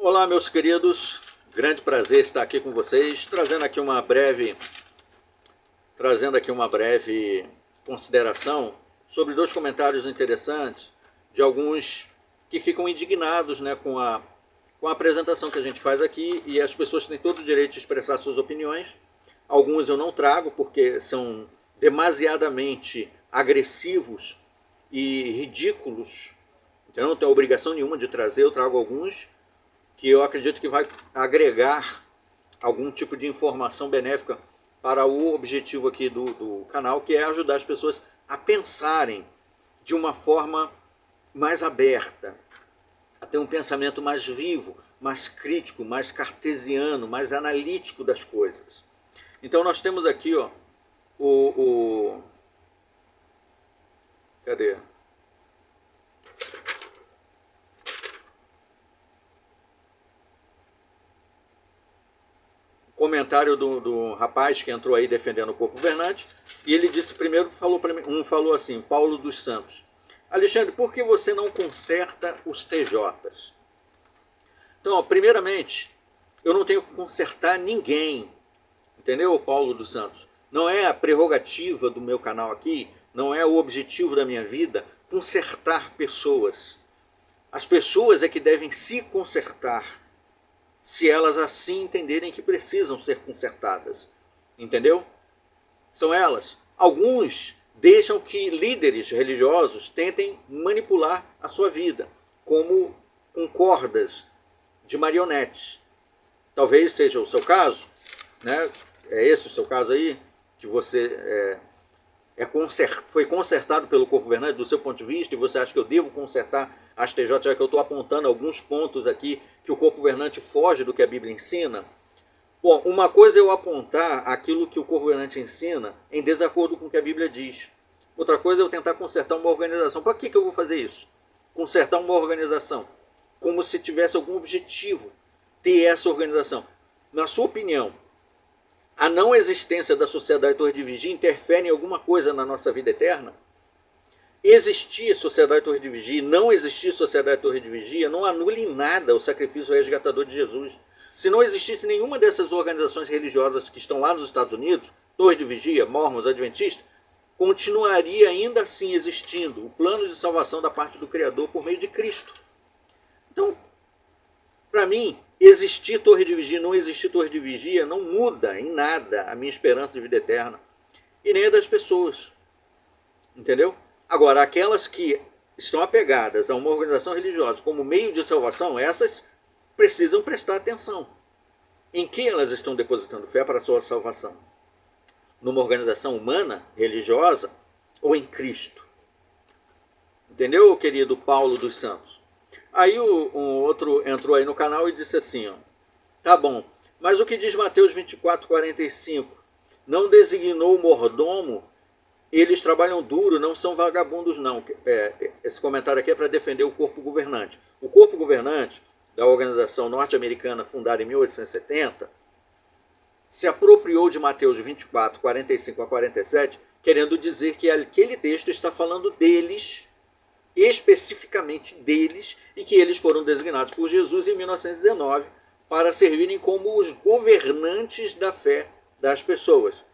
Olá, meus queridos, grande prazer estar aqui com vocês, trazendo aqui uma breve consideração sobre dois comentários interessantes de alguns que ficam indignados, né, com a apresentação que a gente faz aqui, e as pessoas têm todo o direito de expressar suas opiniões. Alguns eu não trago porque são demasiadamente agressivos e ridículos, então eu não tenho obrigação nenhuma de trazer. Eu trago alguns que eu acredito que vai agregar algum tipo de informação benéfica para o objetivo aqui do canal, que é ajudar as pessoas a pensarem de uma forma mais aberta, a ter um pensamento mais vivo, mais crítico, mais cartesiano, mais analítico das coisas. Então nós temos aqui, ó, cadê? Comentário do rapaz que entrou aí defendendo o corpo governante, e ele disse primeiro, falou assim, Paulo dos Santos: Alexandre, por que você não conserta os TJs? Então, ó, primeiramente, eu não tenho que consertar ninguém, entendeu, Paulo dos Santos? Não é a prerrogativa do meu canal aqui, não é o objetivo da minha vida consertar pessoas. As pessoas é que devem se consertar, se elas assim entenderem que precisam ser consertadas, entendeu? São elas. Alguns deixam que líderes religiosos tentem manipular a sua vida, como com cordas de marionetes. Talvez seja o seu caso, né? É esse o seu caso aí, que você foi consertado pelo corpo governante do seu ponto de vista, e você acha que eu devo consertar as TJ, já que eu estou apontando alguns pontos aqui que o corpo governante foge do que a Bíblia ensina. Bom, uma coisa é eu apontar aquilo que o corpo governante ensina em desacordo com o que a Bíblia diz. Outra coisa é eu tentar consertar uma organização. Para que eu vou fazer isso? Consertar uma organização. Como se tivesse algum objetivo ter essa organização. Na sua opinião, a não existência da Sociedade Torre de Vigia interfere em alguma coisa na nossa vida eterna? Existir Sociedade Torre de Vigia, não existir Sociedade Torre de Vigia, não anula em nada o sacrifício resgatador de Jesus. Se não existisse nenhuma dessas organizações religiosas que estão lá nos Estados Unidos, Torre de Vigia, Mormons, Adventistas, continuaria ainda assim existindo o plano de salvação da parte do Criador por meio de Cristo. Então, para mim, existir Torre de Vigia, não existir Torre de Vigia, não muda em nada a minha esperança de vida eterna, e nem a das pessoas, entendeu? Agora, aquelas que estão apegadas a uma organização religiosa como meio de salvação, essas precisam prestar atenção. Em que elas estão depositando fé para a sua salvação? Numa organização humana, religiosa, ou em Cristo? Entendeu, querido Paulo dos Santos? Aí um outro entrou aí no canal e disse assim, ó, tá bom, mas o que diz Mateus 24:45? Não designou o mordomo? Eles trabalham duro, não são vagabundos não. Esse comentário aqui é para defender o corpo governante. O corpo governante da organização norte-americana fundada em 1870 se apropriou de Mateus 24:45 a 47, querendo dizer que aquele texto está falando deles, especificamente deles, e que eles foram designados por Jesus em 1919 para servirem como os governantes da fé das pessoas.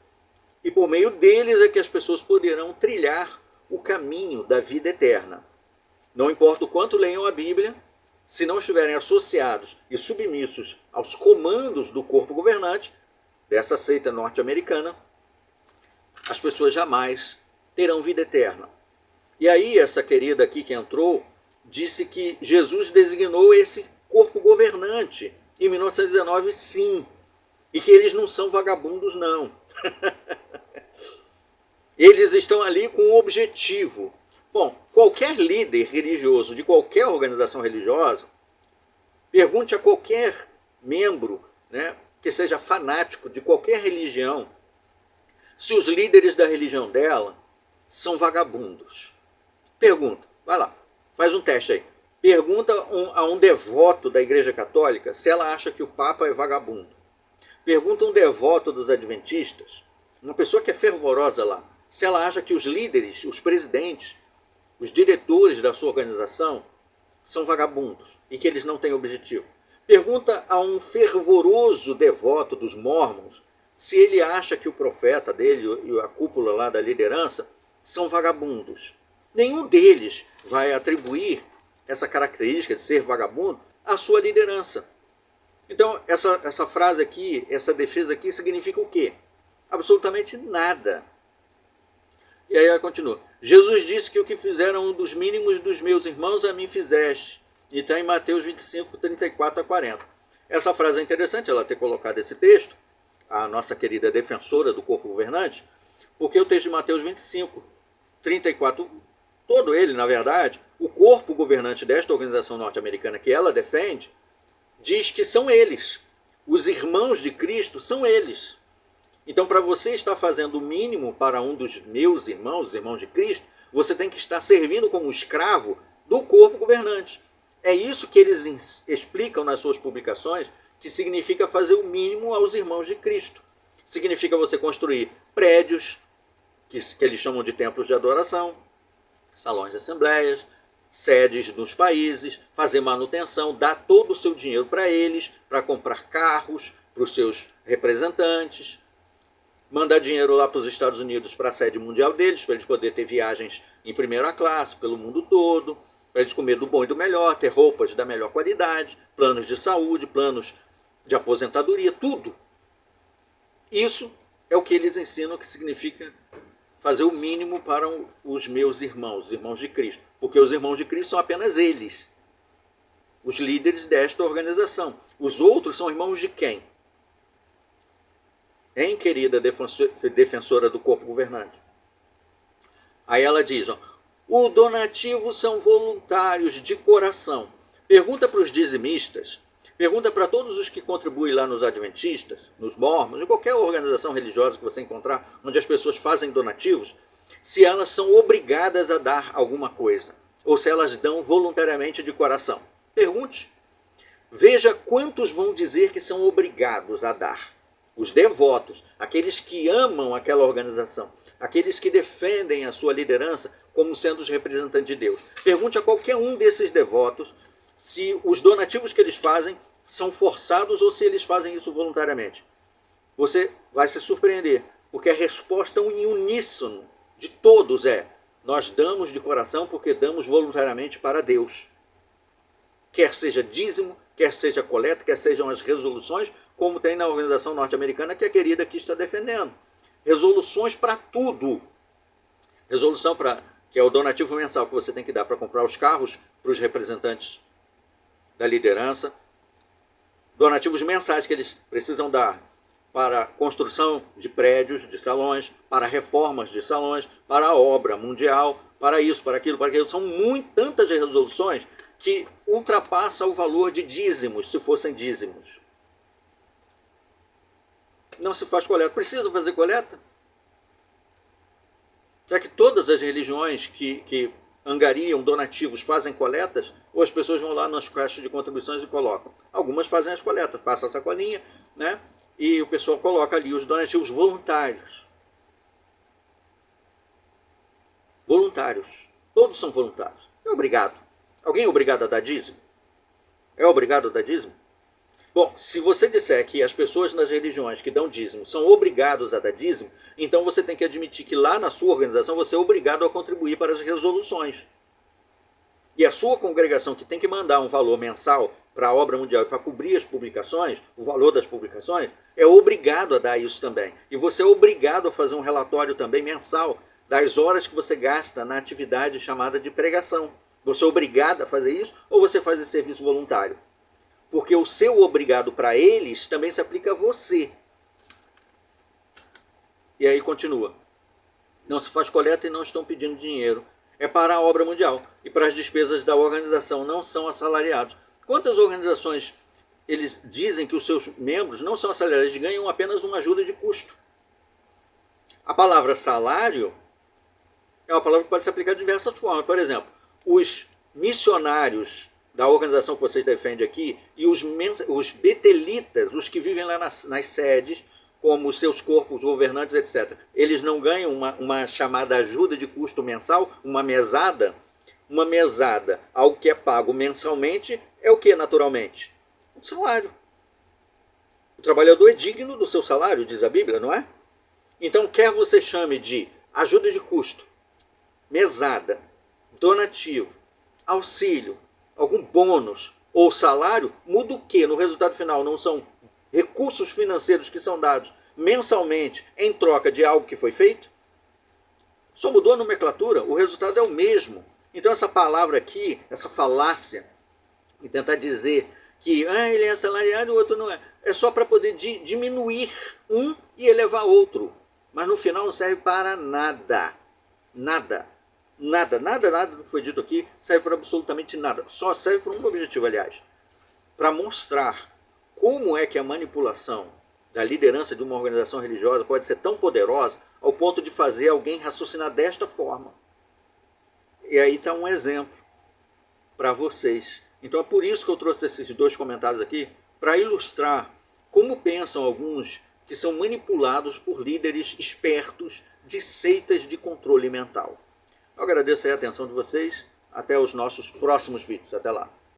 E por meio deles é que as pessoas poderão trilhar o caminho da vida eterna. Não importa o quanto leiam a Bíblia, se não estiverem associados e submissos aos comandos do corpo governante, dessa seita norte-americana, as pessoas jamais terão vida eterna. E aí essa querida aqui que entrou, disse que Jesus designou esse corpo governante em 1919, sim, e que eles não são vagabundos não. Eles estão ali com um objetivo. Bom, qualquer líder religioso de qualquer organização religiosa, pergunte a qualquer membro, né, que seja fanático de qualquer religião, se os líderes da religião dela são vagabundos. Pergunta, vai lá, faz um teste aí. Pergunta a um devoto da Igreja Católica se ela acha que o Papa é vagabundo. Pergunta a um devoto dos Adventistas, uma pessoa que é fervorosa lá, se ela acha que os líderes, os presidentes, os diretores da sua organização são vagabundos e que eles não têm objetivo. Pergunta a um fervoroso devoto dos Mormons se ele acha que o profeta dele e a cúpula lá da liderança são vagabundos. Nenhum deles vai atribuir essa característica de ser vagabundo à sua liderança. Então, essa frase aqui, essa defesa aqui, significa o quê? Absolutamente nada. E aí ela continua. Jesus disse que o que fizeram um dos mínimos dos meus irmãos, a mim fizeste. E está em Mateus 25, 34 a 40. Essa frase é interessante, ela ter colocado esse texto, a nossa querida defensora do corpo governante, porque o texto de Mateus 25, 34, todo ele, na verdade, o corpo governante desta organização norte-americana que ela defende, diz que são eles. Os irmãos de Cristo são eles. Então, para você estar fazendo o mínimo para um dos meus irmãos, os irmãos de Cristo, você tem que estar servindo como escravo do corpo governante. É isso que eles explicam nas suas publicações, que significa fazer o mínimo aos irmãos de Cristo. Significa você construir prédios, que eles chamam de templos de adoração, salões de assembleias, sedes nos países, fazer manutenção, dar todo o seu dinheiro para eles, para comprar carros para os seus representantes, mandar dinheiro lá para os Estados Unidos para a sede mundial deles, para eles poderem ter viagens em primeira classe pelo mundo todo, para eles comer do bom e do melhor, ter roupas da melhor qualidade, planos de saúde, planos de aposentadoria, tudo. Isso é o que eles ensinam que significa fazer o mínimo para os meus irmãos, os irmãos de Cristo. Porque os irmãos de Cristo são apenas eles, os líderes desta organização. Os outros são irmãos de quem? Hein, querida defensora do corpo governante? Aí ela diz, ó, o donativo são voluntários de coração. Pergunta para os dizimistas, pergunta para todos os que contribuem lá nos adventistas, nos mormons, em qualquer organização religiosa que você encontrar, onde as pessoas fazem donativos, se elas são obrigadas a dar alguma coisa, ou se elas dão voluntariamente de coração. Pergunte. Veja quantos vão dizer que são obrigados a dar. Os devotos, aqueles que amam aquela organização, aqueles que defendem a sua liderança como sendo os representantes de Deus. Pergunte a qualquer um desses devotos se os donativos que eles fazem são forçados ou se eles fazem isso voluntariamente. Você vai se surpreender, porque a resposta em uníssono de todos é: nós damos de coração porque damos voluntariamente para Deus. Quer seja dízimo, quer seja coleta, quer sejam as resoluções, como tem na organização norte-americana que a querida aqui está defendendo. Resoluções para tudo. Resolução para que é o donativo mensal que você tem que dar para comprar os carros para os representantes da liderança. Donativos mensais que eles precisam dar para construção de prédios, de salões, para reformas de salões, para a obra mundial, para isso, para aquilo, para aquilo. São tantas resoluções que ultrapassam o valor de dízimos, se fossem dízimos. Não se faz coleta. Precisa fazer coleta? Já que todas as religiões que angariam donativos fazem coletas, ou as pessoas vão lá nas caixas de contribuições e colocam. Algumas fazem as coletas, passa a sacolinha, né? E o pessoal coloca ali os donativos voluntários. Voluntários. Todos são voluntários. É obrigado. Alguém é obrigado a dar dízimo? É obrigado a dar dízimo? Bom, se você disser que as pessoas nas religiões que dão dízimo são obrigados a dar dízimo, então você tem que admitir que lá na sua organização você é obrigado a contribuir para as resoluções. E a sua congregação, que tem que mandar um valor mensal para a obra mundial e para cobrir as publicações, o valor das publicações, é obrigado a dar isso também. E você é obrigado a fazer um relatório também mensal das horas que você gasta na atividade chamada de pregação. Você é obrigado a fazer isso ou você faz esse serviço voluntário? Porque o seu obrigado para eles também se aplica a você. E aí continua. Não se faz coleta e não estão pedindo dinheiro. É para a obra mundial. E para as despesas da organização, não são assalariados. Quantas organizações eles dizem que os seus membros não são assalariados, eles ganham apenas uma ajuda de custo? A palavra salário é uma palavra que pode se aplicar de diversas formas. Por exemplo, os missionários da organização que vocês defendem aqui e os betelitas, os que vivem lá nas sedes, como os seus corpos governantes, etc. Eles não ganham uma chamada ajuda de custo mensal, uma mesada? Uma mesada, algo que é pago mensalmente, é o que naturalmente? Um salário. O trabalhador é digno do seu salário, diz a Bíblia, não é? Então, quer você chame de ajuda de custo, mesada, donativo, auxílio, algum bônus ou salário, muda o quê? No resultado final, não são recursos financeiros que são dados mensalmente em troca de algo que foi feito? Só mudou a nomenclatura, o resultado é o mesmo. Então essa palavra aqui, essa falácia, e tentar dizer que ele é assalariado e o outro não é, é só para poder diminuir um e elevar outro. Mas no final não serve para nada. Nada. Nada do que foi dito aqui serve para absolutamente nada. Só serve para um objetivo, aliás. Para mostrar como é que a manipulação da liderança de uma organização religiosa pode ser tão poderosa ao ponto de fazer alguém raciocinar desta forma. E aí está um exemplo para vocês. Então é por isso que eu trouxe esses dois comentários aqui, para ilustrar como pensam alguns que são manipulados por líderes espertos de seitas de controle mental. Eu agradeço aí a atenção de vocês. Até os nossos próximos vídeos. Até lá.